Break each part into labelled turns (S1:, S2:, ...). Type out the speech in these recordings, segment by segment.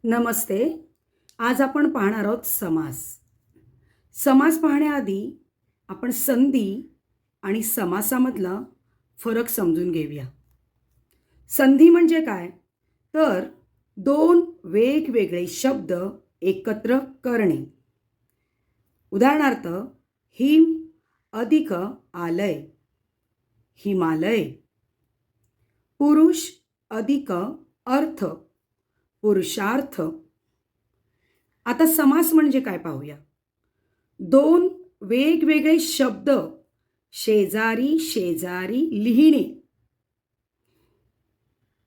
S1: नमस्ते. आज आपण पाहणार आहोत समास. समास पाहण्याआधी आपण संधी आणि समासामधला फरक समजून घेऊया. संधी म्हणजे काय? तर दोन वेगवेगळे शब्द एकत्र करणे. उदाहरणार्थ हिम अधिक आलय, हिमालय. पुरुष अधिक अर्थ, पुरुषार्थ. आता समास म्हणजे काय पाहूया. दोन वेगवेगळे शब्द शेजारी शेजारी लिहिणे.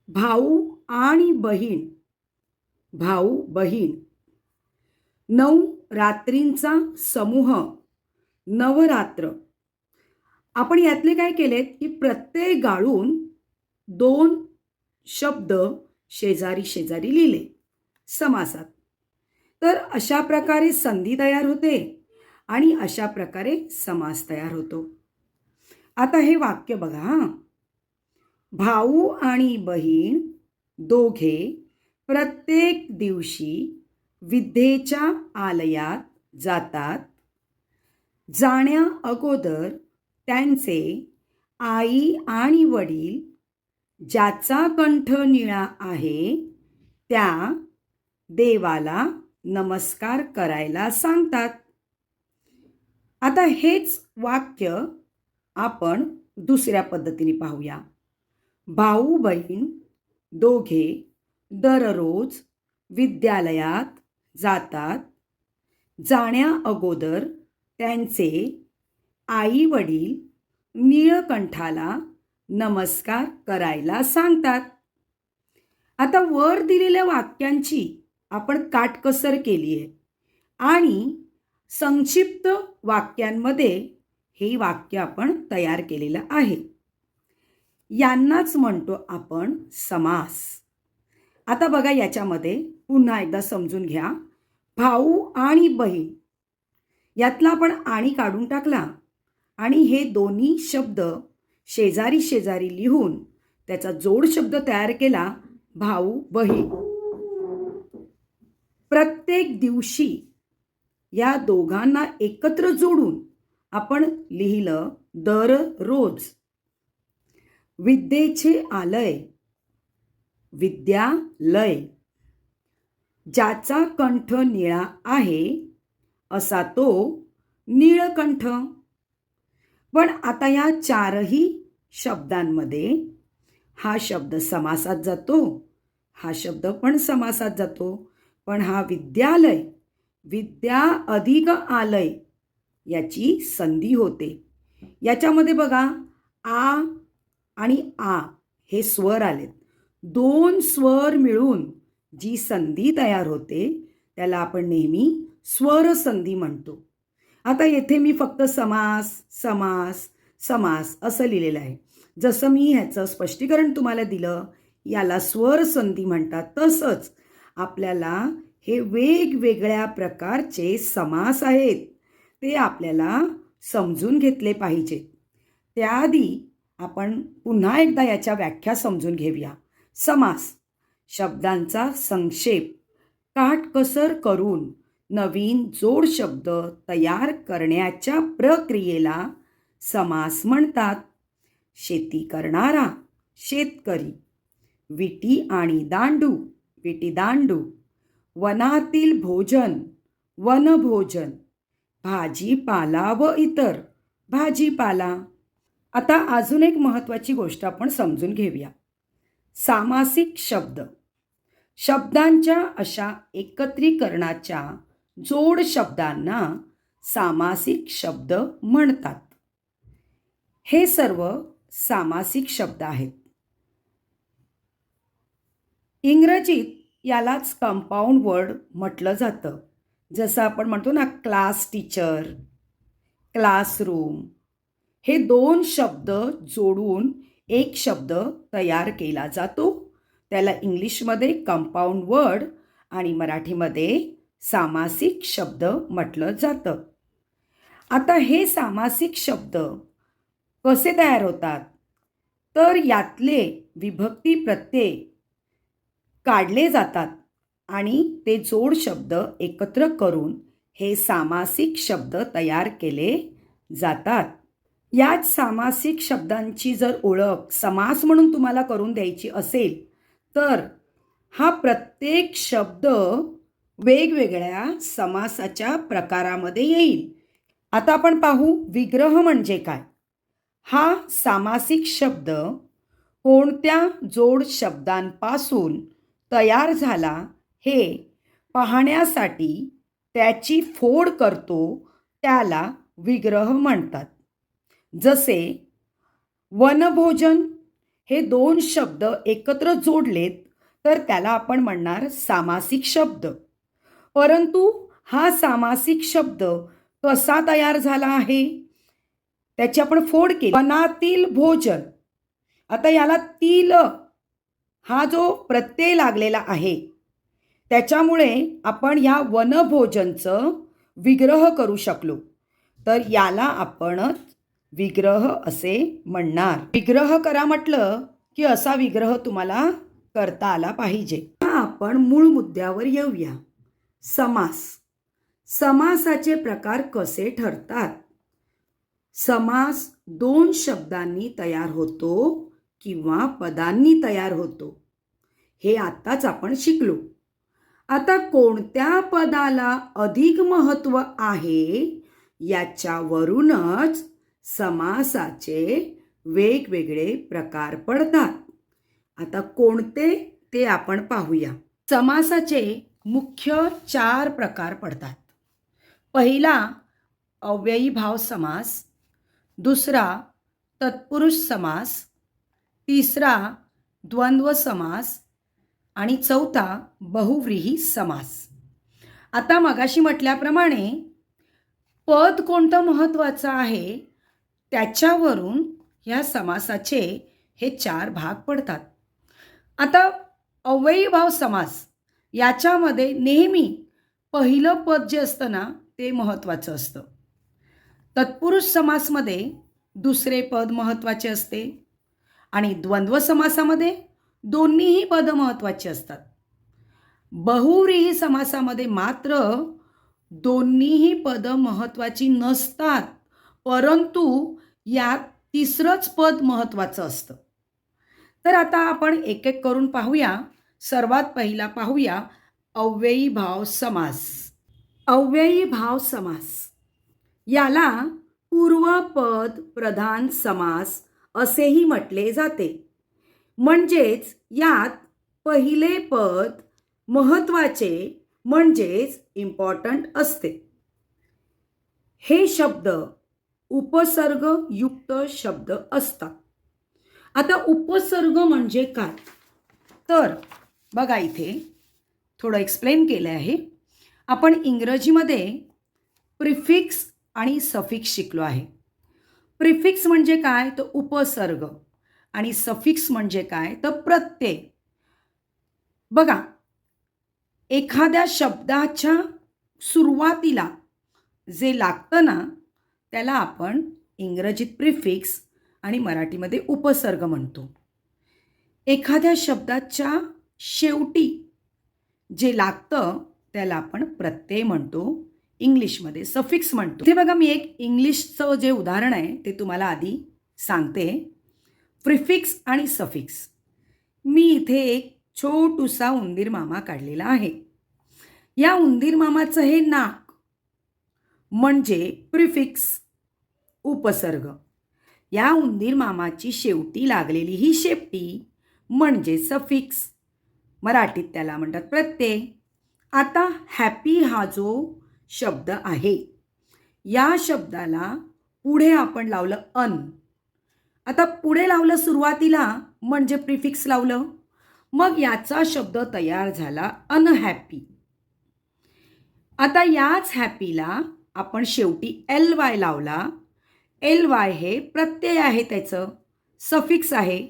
S1: भाऊ आणि बहीण, भाऊ बहीण. 9 रात्रींचा समूह, नवरात्र. आपण यातले काय केलेत की प्रत्यय गाळून दोन शब्द शेजारी शेजारी लिहिले समासात. तर अशा प्रकारे संधी तयार होते आणि अशा प्रकारे समास तयार होतो. आता हे वाक्य बघा हां. भाऊ आणि बहीण दोघे प्रत्येक दिवशी विद्येच्या आलयात जातात. जाण्या अगोदर त्यांचे आई आणि वडील ज्याचा कंठ निळा आहे त्या देवाला नमस्कार करायला सांगतात. आता हेच वाक्य आपण दुसऱ्या पद्धतीने पाहूया. भाऊ बहीण दोघे दररोज विद्यालयात जातात. जाण्या अगोदर त्यांचे आई वडील नीळकंठाला नमस्कार करायला सांगतात. आता वर दिलेल्या वाक्यांची आपण काटकसर केली आहे आणि संक्षिप्त वाक्यांमध्ये हे वाक्य आपण तयार केलेलं आहे. यांनाच म्हणतो आपण समास. आता बघा याच्यामध्ये पुन्हा एकदा समजून घ्या. भाऊ आणि बहीण यातला आपण आणि काढून टाकला आणि हे दोन्ही शब्द शेजारी शेजारी लिहून त्याचा जोड शब्द तयार केला, भाऊ बहीण. प्रत्येक दिवशी या दोघांना एकत्र जोडून आपण लिहिलं दररोज. विद्येचे आलय, विद्यालय. ज्याचा कंठ निळा आहे असा तो नीळकंठ. पण आता या चारही शब्दांमध्ये हा शब्द समासात जातो, हा शब्द पण समासात जातो. पण हा विद्यालय, विद्या अधिक आलय याची संधी होते. याच्यामध्ये बघा आ आणि आ हे स्वर आलेत. दोन स्वर मिळून जी संधी तयार होते त्याला आपण नेहमी स्वर संधी म्हणतो. आता येथे मी फक्त समास समास समास असं लिहिलेलं आहे. जसं मी ह्याचं स्पष्टीकरण तुम्हाला दिलं, याला स्वर संधी म्हणतात, तसंच आपल्याला हे वेगवेगळ्या प्रकारचे समास आहेत ते आपल्याला समजून घेतले पाहिजेत. त्याआधी आपण पुन्हा एकदा याच्या व्याख्या समजून घेऊया. समास शब्दांचा संक्षेप काटकसर करून नवीन जोड शब्द तयार करण्याच्या प्रक्रियेला समास म्हणतात. शेती करणारा शेतकरी, विटी आणि दांडू विटीदांडू, वनातील भोजन वनभोजन, भाजीपाला व इतर भाजीपाला. आता अजून एक महत्त्वाची गोष्ट आपण समजून घेऊया. सामासिक शब्द शब्दांच्या अशा एकत्रीकरणाच्या जोड शब्दांना सामासिक शब्द म्हणतात. हे सर्व सामासिक शब्द आहेत. इंग्रजीत यालाच कंपाऊंड वर्ड म्हटलं जातं. जसं आपण म्हणतो ना क्लास टीचर, क्लासरूम. हे दोन शब्द जोडून एक शब्द तयार केला जातो. त्याला इंग्लिशमध्ये कंपाऊंड वर्ड आणि मराठीमध्ये सामासिक शब्द म्हटलं जातं. आता हे सामासिक शब्द कसे तयार होतात? तर यातले विभक्ती प्रत्यय काढले जातात आणि ते जोड शब्द एकत्र करून हे सामासिक शब्द तयार केले जातात. याच सामासिक शब्दांची जर ओळख समास म्हणून तुम्हाला करून द्यायची असेल तर हा प्रत्येक शब्द वेगवेगळ्या समासाच्या प्रकारामध्ये येईल. आता आपण पाहू विग्रह म्हणजे काय. हा सामासिक शब्द कोणत्या जोड शब्दांपासून तयार झाला हे पाहण्यासाठी त्याची फोड करतो त्याला विग्रह म्हणतात. जसे वनभोजन हे दोन शब्द एकत्र जोडलेत तर त्याला आपण म्हणणार सामासिक शब्द. परंतु हा सामासिक शब्द कसा तयार झाला आहे त्याची आपण फोड केली. वनातील भोजन, आता याला तील हा जो प्रत्यय लागलेला आहे त्याच्यामुळे आपण ह्या वनभोजनचं विग्रह करू शकलो तर याला आपण विग्रह असे म्हणणार. विग्रह करा म्हटलं की असा विग्रह तुम्हाला करता आला पाहिजे. आपण मूळ मुद्द्यावर येऊया. समास. समासाचे प्रकार कसे ठरतात. समास दोन शब्दांनी तयार होतो किंवा पदांनी तयार होतो हे आत्ताच आपण शिकलो. आता कोणत्या पदाला अधिक महत्त्व आहे याच्यावरूनच समासाचे वेगवेगळे प्रकार पडतात. आता कोणते ते आपण पाहूया. समासाचे मुख्य 4 प्रकार पडतात. पहिला अव्ययीभाव समास, दुसरा तत्पुरुष समास, तिसरा द्वंद्व समास आणि चौथा बहुव्रीही समास. आता मगाशी म्हटल्याप्रमाणे पद कोणतं महत्त्वाचं आहे त्याच्यावरून ह्या समासाचे हे 4 भाग पडतात. आता अव्ययीभाव समास याच्यामध्ये नेहमी पहिलं पद जे असतं ना ते महत्त्वाचं असतं. तत्पुरुष समासमध्ये दुसरे पद महत्त्वाचे असते आणि द्वंद्व समासामध्ये दोन्हीही पद महत्त्वाची असतात. बहुव्रीही समासामध्ये मात्र दोन्हीही पद महत्त्वाची नसतात, परंतु यात तिसरंच पद महत्त्वाचं असतं. तर आता आपण एक एक करून पाहूया. सर्वात पहिला पाहूया अव्ययीभाव समास. अव्ययीभाव समास याला पूर्वपद प्रधान समास असेही म्हटले जाते. म्हणजेच यात पहिले पद महत्त्वाचे म्हणजेच इम्पॉर्टंट असते. हे शब्द उपसर्ग युक्त शब्द असतात. आता उपसर्ग म्हणजे काय तर बघा इथे थोडं एक्सप्लेन केलं आहे. आपण इंग्रजीमध्ये प्रिफिक्स आणि सफिक्स शिकलो आहे. प्रिफिक्स म्हणजे काय तर उपसर्ग आणि सफिक्स म्हणजे काय तर प्रत्यय. बघा एखाद्या शब्दाच्या सुरुवातीला जे लागतं ना त्याला आपण इंग्रजीत प्रिफिक्स आणि मराठीमध्ये उपसर्ग म्हणतो. एखाद्या शब्दाच्या शेवटी जे लागतं त्याला आपण प्रत्यय म्हणतो, इंग्लिशमध्ये सफिक्स म्हणतो. ते बघा मी एक इंग्लिशचं जे उदाहरण आहे ते तुम्हाला आधी सांगते. प्रिफिक्स आणि सफिक्स. मी इथे एक छोटूसा उंदीर मामा काढलेला आहे. या उंदीर मामाचं हे नाक म्हणजे प्रिफिक्स उपसर्ग. या उंदीर मामाची शेवटी लागलेली ही शेपटी म्हणजे सफिक्स, मराठीत त्याला म्हणतात प्रत्यय. आता हॅपी हा जो शब्द आहे या शब्दाला पुढे आपण लावलं अन. आता पुढे लावलं सुरुवातीला म्हणजे प्रिफिक्स लावलं, मग याचा शब्द तयार झाला अनहॅपी. आता याच हॅपीला आपण शेवटी LY लावला. LY हे प्रत्यय आहे, त्याचं सफिक्स आहे,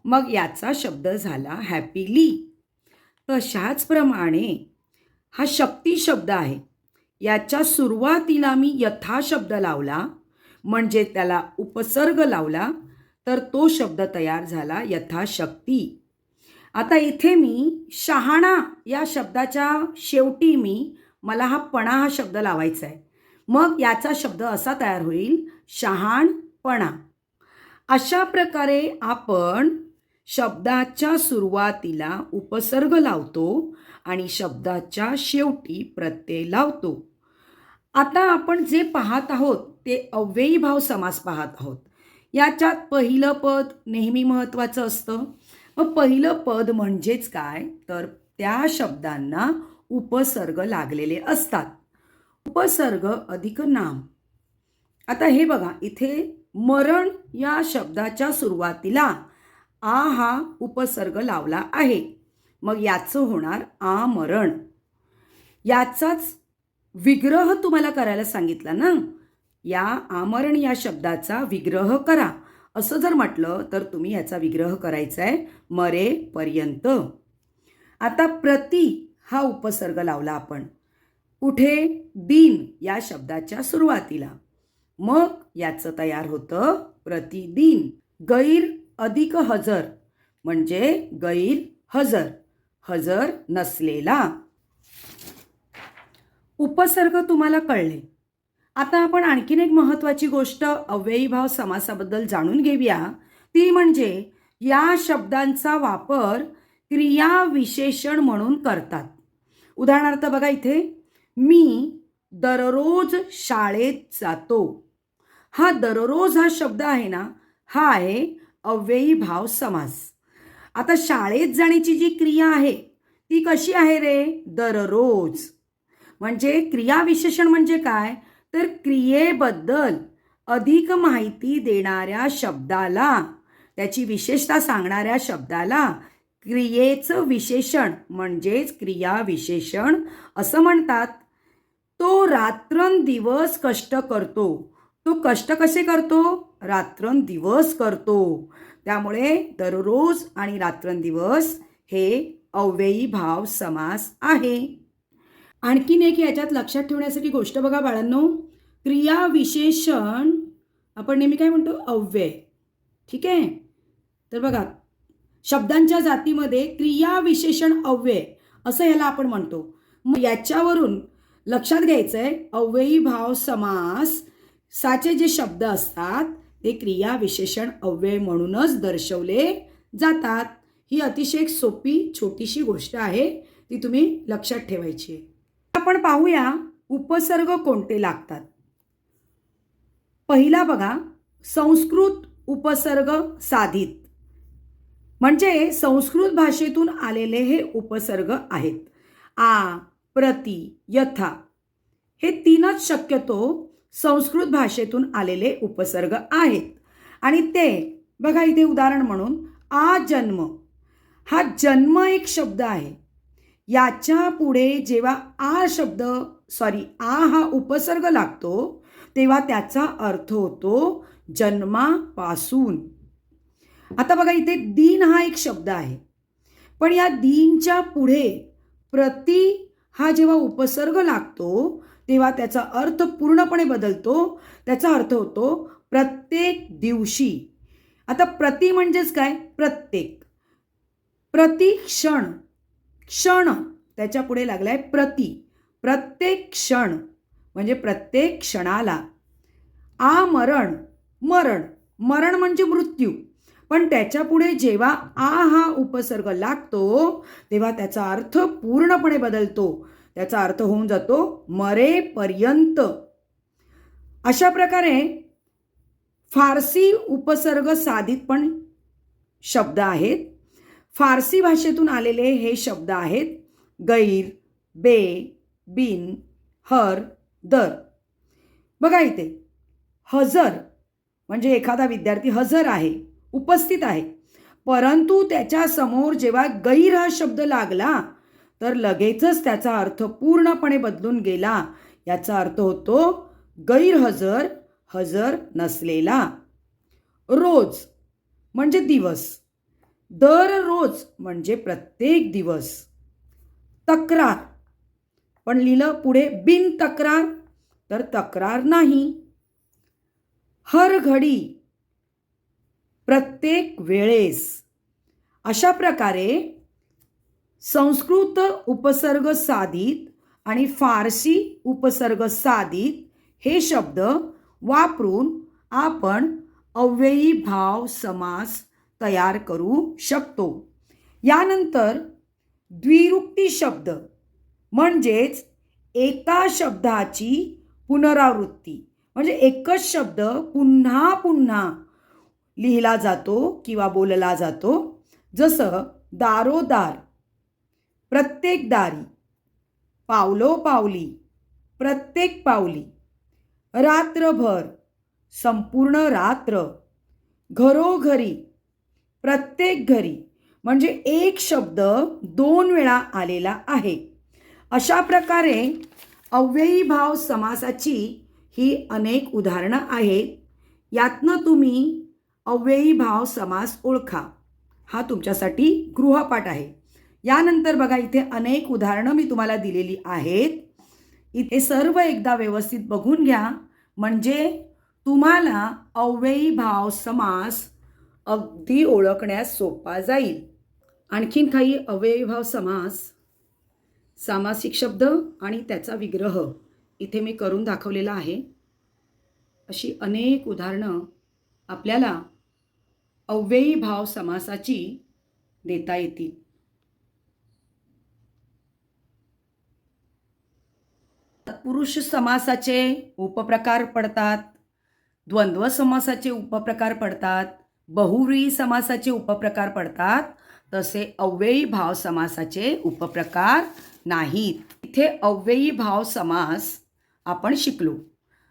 S1: मग याचा शब्द झाला हॅपीली. तशाच प्रमाणे हा शक्ती शब्द आहे. याच्या सुरुवातीला मी यथा शब्द लावला म्हणजे त्याला उपसर्ग लावला तर तो शब्द तयार झाला यथाशक्ती. आता इथे मी शहाणा या शब्दाच्या शेवटी मला हा शब्द लावायचा आहे. मग याचा शब्द असा तयार होईल, शहाणपणा. अशा प्रकारे आपण शब्दाच्या सुरुवातीला उपसर्ग लावतो आणि शब्दाच्या शेवटी प्रत्यय लावतो. आता आपण जे पाहत आहोत ते अव्ययीभाव समास पाहत आहोत. याच्यात पहिलं पद नेहमी महत्त्वाचं असतं. मग पहिलं पद म्हणजेच काय, तर त्या शब्दांना उपसर्ग लागलेले असतात. उपसर्ग अधिक नाम. आता हे बघा, इथे मरण या शब्दाच्या सुरुवातीला आ हा उपसर्ग लावला आहे. मग याचं होणार आमरण. याचाच विग्रह तुम्हाला करायला सांगितला ना. या आमरण या शब्दाचा विग्रह करा असं जर म्हटलं तर तुम्ही याचा विग्रह करायचा आहे मरेपर्यंत. आता प्रति हा उपसर्ग लावला आपण कुठे, दिन या शब्दाच्या सुरुवातीला. मग याचं तयार होतं प्रतिदिन. गैर अधिक हजर म्हणजे गैर हजर, हजर नसलेला. उपसर्ग तुम्हाला कळले. आता आपण आणखीन एक महत्त्वाची गोष्ट अव्ययीभाव समासाबद्दल जाणून घेऊया. ती म्हणजे या शब्दांचा वापर क्रिया विशेषण म्हणून करतात. उदाहरणार्थ बघा, इथे मी दररोज शाळेत जातो. हा दररोज हा शब्द आहे ना, हा आहे अव्ययीभाव समास. आता शाळेत जाण्याची जी क्रिया आहे ती कशी आहे रे, दररोज. म्हणजे क्रिया विशेषण म्हणजे काय, तर क्रियेबद्दल अधिक माहिती देणाऱ्या शब्दाला, त्याची विशेषता सांगणाऱ्या शब्दाला क्रियेचं विशेषण म्हणजेच क्रिया विशेषण असं म्हणतात. तो रात्रंदिवस कष्ट करतो. तो कष्ट कसे करतो, रात्रंदिवस करतो. त्यामुळे दररोज आणि रात्रंदिवस हे अव्ययीभाव समास आहे. आणखीन एक याच्यात लक्षात ठेवण्यासाठी गोष्ट बघा बाळांनो, क्रिया विशेषण आपण नेहमी काय म्हणतो, अव्यय. ठीक आहे. तर बघा, शब्दांच्या जातीमध्ये क्रिया विशेषण अव्यय असं याला आपण म्हणतो. मग याच्यावरून लक्षात घ्यायचं आहे, अव्ययीभाव समास साचे जे शब्द असतात ते क्रिया विशेषण अव्यय म्हणूनच दर्शवले जातात. ही अतिशय एक सोपी छोटीशी गोष्ट आहे, ती तुम्ही लक्षात ठेवायची आहे. आपण पाहूया उपसर्ग कोणते लागतात. पहिला बघा, संस्कृत उपसर्ग साधित म्हणजे संस्कृत भाषेतून आलेले हे उपसर्ग आहेत. आ, प्रति, यथा हे तीनच शक्यतो संस्कृत भाषेतून आलेले उपसर्ग आहेत. आणि ते बघा, इथे उदाहरण म्हणून आ जन्म, हा जन्म एक शब्द आहे. याच्या पुढे जेव्हा आ हा उपसर्ग लागतो तेव्हा त्याचा अर्थ होतो जन्मापासून. आता बघा, इथे दिन हा एक शब्द आहे, पण या दीनच्या पुढे प्रति हा जेव्हा उपसर्ग लागतो तेव्हा त्याचा अर्थ पूर्णपणे बदलतो. त्याचा अर्थ होतो प्रत्येक दिवशी. आता प्रति म्हणजेच काय, प्रत्येक. प्रति क्षण, क्षण त्याच्या पुढे लागलाय प्रति, प्रत्येक क्षण म्हणजे प्रत्येक क्षणाला. आमरण, मरण, मरण म्हणजे मृत्यू, पण त्याच्या पुढे जेव्हा आ हा उपसर्ग लागतो तेव्हा त्याचा अर्थ पूर्णपणे बदलतो. त्याचा अर्थ होऊन जातो मरेपर्यंत. अशा प्रकारे फारसी उपसर्ग साधित पण शब्द आहेत. फारसी भाषेतून आलेले हे शब्द आहेत गैर, बे, बिन, हर, दर. बघा, इथे हजर म्हणजे एखादा विद्यार्थी हजर आहे, उपस्थित आहे, परंतु त्याच्या समोर जेव्हा गैर हा शब्द लागला तर लगेचच त्याचा अर्थ पूर्णपणे बदलून गेला. याचा अर्थ होतो गैरहजर, हजर नसलेला. रोज म्हणजे दिवस, दररोज म्हणजे प्रत्येक दिवस. तक्रार, पण लिहिलं पुढे बिन तक्रार, तर तक्रार नाही. हर घडी, प्रत्येक वेळेस. अशा प्रकारे संस्कृत उपसर्ग साधित आणि फारसी उपसर्ग साधित हे शब्द वापरून आपण अव्ययी भाव समास तयार करू शकतो. यानंतर द्विरुक्ती शब्द म्हणजेच एका शब्दाची पुनरावृत्ती, म्हणजे एकच शब्द पुन्हा पुन्हा लिहिला जातो किंवा बोलला जातो. जसं दारोदार, प्रत्येक दारी, पावलोपावली, प्रत्येक पावली, रात्रभर, संपूर्ण रात्र, घरोघरी, प्रत्येक घरी. म्हणजे एक शब्द 2 वेळा आलेला आहे. अशा प्रकारे अव्ययी भाव समासाची ही अनेक उदाहरणं आहेत. यातनं तुम्ही अव्ययी भाव समास ओळखा. हा तुमच्यासाठी गृहपाठ आहे. यानंतर बघा, इथे अनेक उदाहरणं मी तुम्हाला दिलेली आहेत. इथे सर्व एकदा व्यवस्थित बघून घ्या, म्हणजे तुम्हाला अव्ययी भाव समास अगदी ओळखण्यास सोपा जाईल. आणखीन काही अव्ययी भाव समास, सामासिक शब्द आणि त्याचा विग्रह इथे मी करून दाखवलेला आहे. अशी अनेक उदाहरणं आपल्याला अव्ययी भाव समासाची देता येतील. तत्पुरुष समासाचे उपप्रकार पडतात, द्वंद्व समासाचे उपप्रकार पडतात, बहुव्रीही समासाचे उपप्रकार पडतात. तसे अव्ययी भाव समासाचे उपप्रकार नाहीत. इथे अव्ययी भाव समास आपण शिकलो.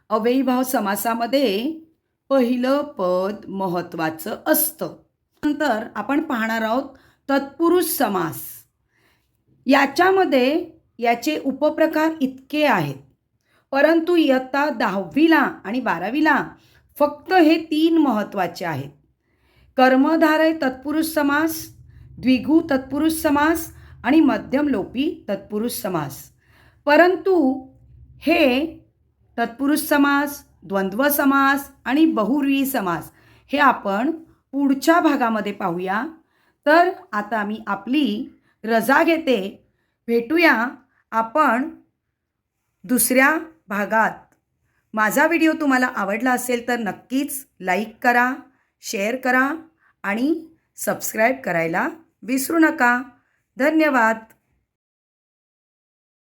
S1: अव्ययी भाव समासामध्ये पहिलं पद महत्त्वाचं असतं. नंतर आपण पाहणार आहोत तत्पुरुष समास. याच्यामध्ये याचे उपप्रकार इतके आहेत, परंतु इयत्ता 10वीला आणि 12वीला फक्त हे 3 महत्त्वाचे आहेत. कर्मधारय तत्पुरुष समास, द्विगु तत्पुरुष समास आणि मध्यमलोपी तत्पुरुष समास. परंतु हे तत्पुरुष समास, द्वंद्व समास आणि बहुव्रीही समास हे आपण पुढच्या भागामध्ये पाहूया. तर आता मी आपली रजा घेते. भेटूया आपण दुसऱ्या भागात. माझा व्हिडिओ तुम्हाला आवडला असेल तर नक्कीच लाईक करा, शेअर करा आणि सबस्क्राईब करायला विसरू नका. धन्यवाद.